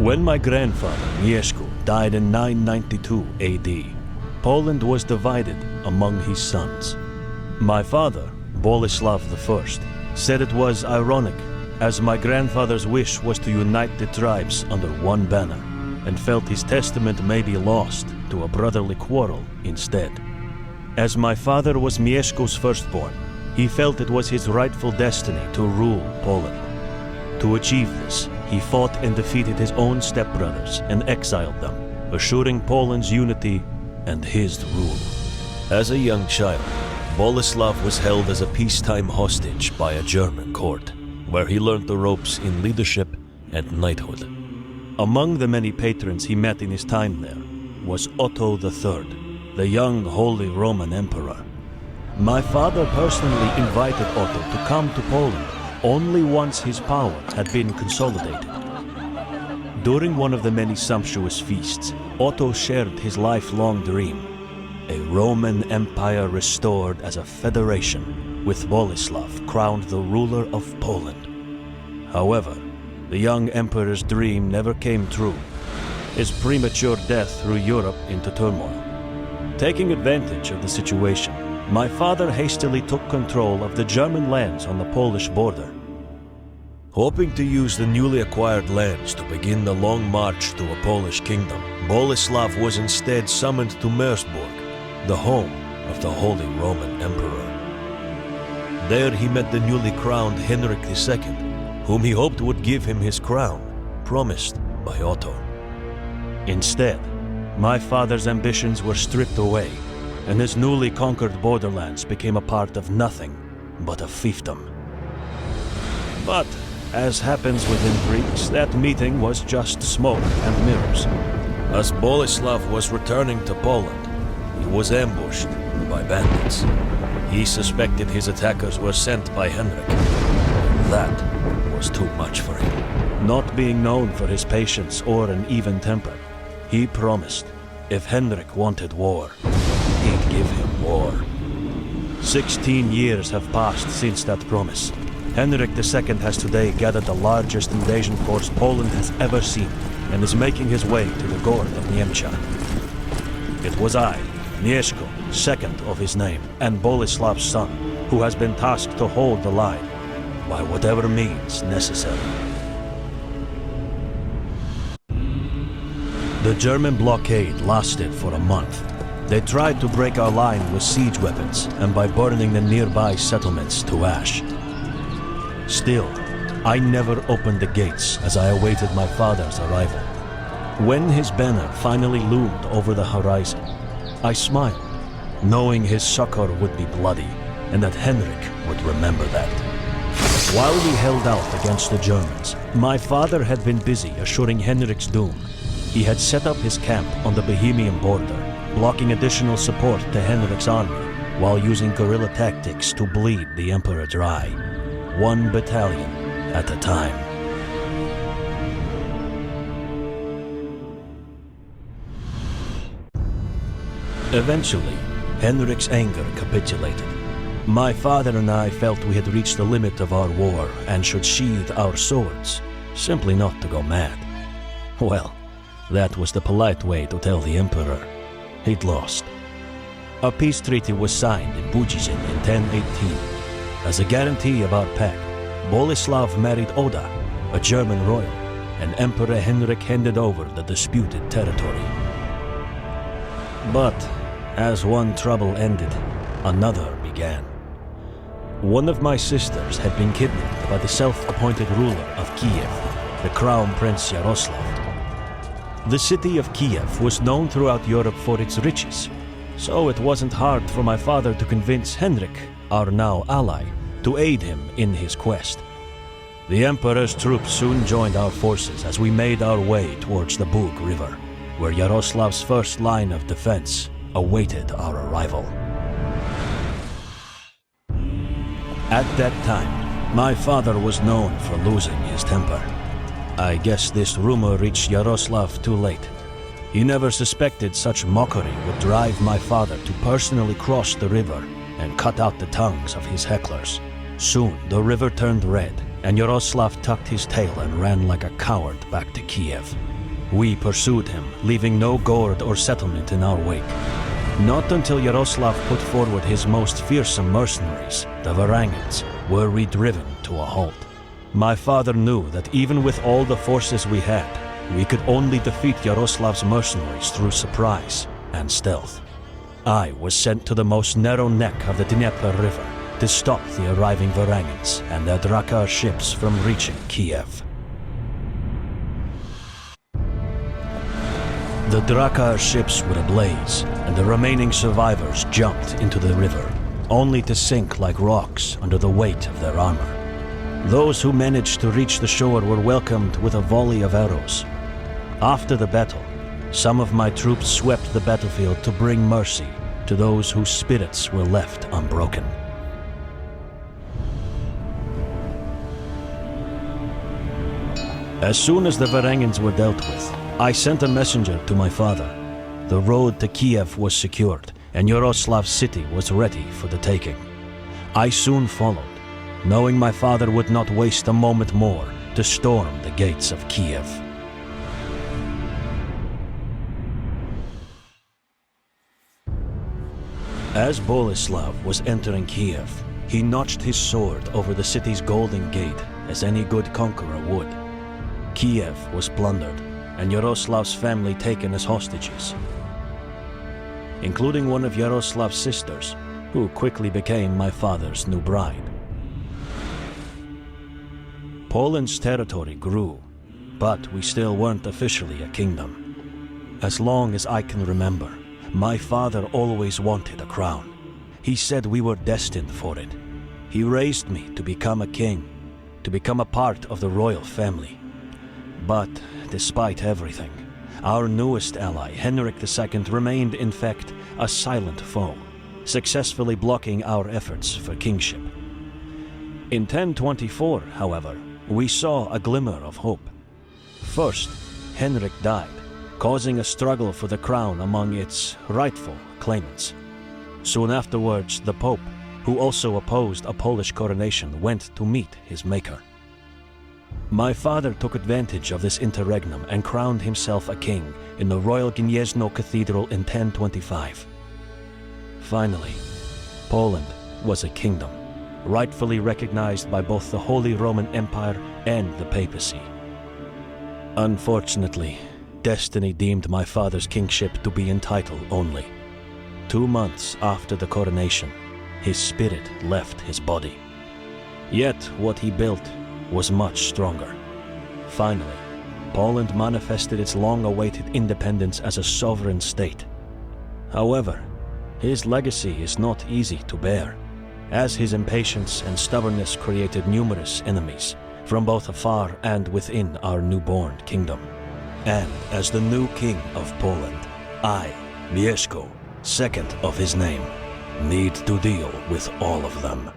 When my grandfather, Mieszko, died in 992 AD, Poland was divided among his sons. My father, Boleslaw I, said it was ironic, as my grandfather's wish was to unite the tribes under one banner, and felt his testament may be lost to a brotherly quarrel instead. As my father was Mieszko's firstborn, he felt it was his rightful destiny to rule Poland. To achieve this, he fought and defeated his own stepbrothers and exiled them, assuring Poland's unity and his rule. As a young child, Boleslaw was held as a peacetime hostage by a German court, where he learned the ropes in leadership and knighthood. Among the many patrons he met in his time there was Otto III, the young Holy Roman Emperor. My father personally invited Otto to come to Poland only once his power had been consolidated. During one of the many sumptuous feasts, Otto shared his lifelong dream, a Roman Empire restored as a federation, with Boleslaw crowned the ruler of Poland. However, the young emperor's dream never came true. His premature death threw Europe into turmoil. Taking advantage of the situation, my father hastily took control of the German lands on the Polish border. Hoping to use the newly acquired lands to begin the long march to a Polish kingdom, Boleslaw was instead summoned to Meersburg, the home of the Holy Roman Emperor. There he met the newly crowned Henrik II, whom he hoped would give him his crown, promised by Otto. Instead, my father's ambitions were stripped away, and his newly conquered borderlands became a part of nothing but a fiefdom. But, as happens with intrigues, that meeting was just smoke and mirrors. As Boleslaw was returning to Poland, he was ambushed by bandits. He suspected his attackers were sent by Henrik. That was too much for him. Not being known for his patience or an even temper, he promised if Henrik wanted war, he'd give him war. 16 years have passed since that promise. Henrik II has today gathered the largest invasion force Poland has ever seen and is making his way to the Gorge of Niemcia. It was I, Mieszko, second of his name, and Bolesław's son, who has been tasked to hold the line, by whatever means necessary. The German blockade lasted for a month. They tried to break our line with siege weapons and by burning the nearby settlements to ash. Still, I never opened the gates as I awaited my father's arrival. When his banner finally loomed over the horizon, I smiled, knowing his succor would be bloody and that Henrik would remember that. While we held out against the Germans, my father had been busy assuring Henrik's doom. He had set up his camp on the Bohemian border, blocking additional support to Henrik's army, while using guerrilla tactics to bleed the Emperor dry, one battalion at a time. Eventually, Henrik's anger capitulated. My father and I felt we had reached the limit of our war and should sheathe our swords, simply not to go mad. Well, that was the polite way to tell the Emperor he'd lost. A peace treaty was signed in Budzin in 1018. As a guarantee of our pact, Boleslaw married Oda, a German royal, and Emperor Henrik handed over the disputed territory. But as one trouble ended, another began. One of my sisters had been kidnapped by the self-appointed ruler of Kiev, the Crown Prince Yaroslav. The city of Kiev was known throughout Europe for its riches, so it wasn't hard for my father to convince Henrik, our now ally, to aid him in his quest. The Emperor's troops soon joined our forces as we made our way towards the Bug River, where Yaroslav's first line of defense awaited our arrival. At that time, my father was known for losing his temper. I guess this rumor reached Yaroslav too late. He never suspected such mockery would drive my father to personally cross the river and cut out the tongues of his hecklers. Soon, the river turned red, and Yaroslav tucked his tail and ran like a coward back to Kiev. We pursued him, leaving no gourd or settlement in our wake. Not until Yaroslav put forward his most fearsome mercenaries, the Varangans, were we driven to a halt. My father knew that even with all the forces we had, we could only defeat Yaroslav's mercenaries through surprise and stealth. I was sent to the most narrow neck of the Dnieper River to stop the arriving Varangans and their Drakkar ships from reaching Kiev. The Drakkar ships were ablaze, and the remaining survivors jumped into the river, only to sink like rocks under the weight of their armor. Those who managed to reach the shore were welcomed with a volley of arrows. After the battle, some of my troops swept the battlefield to bring mercy to those whose spirits were left unbroken. As soon as the Varangans were dealt with, I sent a messenger to my father. The road to Kiev was secured, and Yaroslav's city was ready for the taking. I soon followed, knowing my father would not waste a moment more to storm the gates of Kiev. As Boleslaw was entering Kiev, he notched his sword over the city's golden gate, as any good conqueror would. Kiev was plundered, and Yaroslav's family taken as hostages, including one of Yaroslav's sisters, who quickly became my father's new bride. Poland's territory grew, but we still weren't officially a kingdom. As long as I can remember, my father always wanted a crown. He said we were destined for it. He raised me to become a king, to become a part of the royal family. But despite everything, our newest ally, Henrik II, remained in fact a silent foe, successfully blocking our efforts for kingship. In 1024, however, we saw a glimmer of hope. First, Henrik died, causing a struggle for the crown among its rightful claimants. Soon afterwards, the Pope, who also opposed a Polish coronation, went to meet his maker. My father took advantage of this interregnum and crowned himself a king in the Royal Gniezno Cathedral in 1025. Finally, Poland was a kingdom, rightfully recognized by both the Holy Roman Empire and the papacy. Unfortunately, destiny deemed my father's kingship to be in title only. 2 months after the coronation, his spirit left his body. Yet what he built was much stronger. Finally, Poland manifested its long-awaited independence as a sovereign state. However, his legacy is not easy to bear, as his impatience and stubbornness created numerous enemies, from both afar and within our newborn kingdom. And as the new king of Poland, I, Mieszko, second of his name, need to deal with all of them.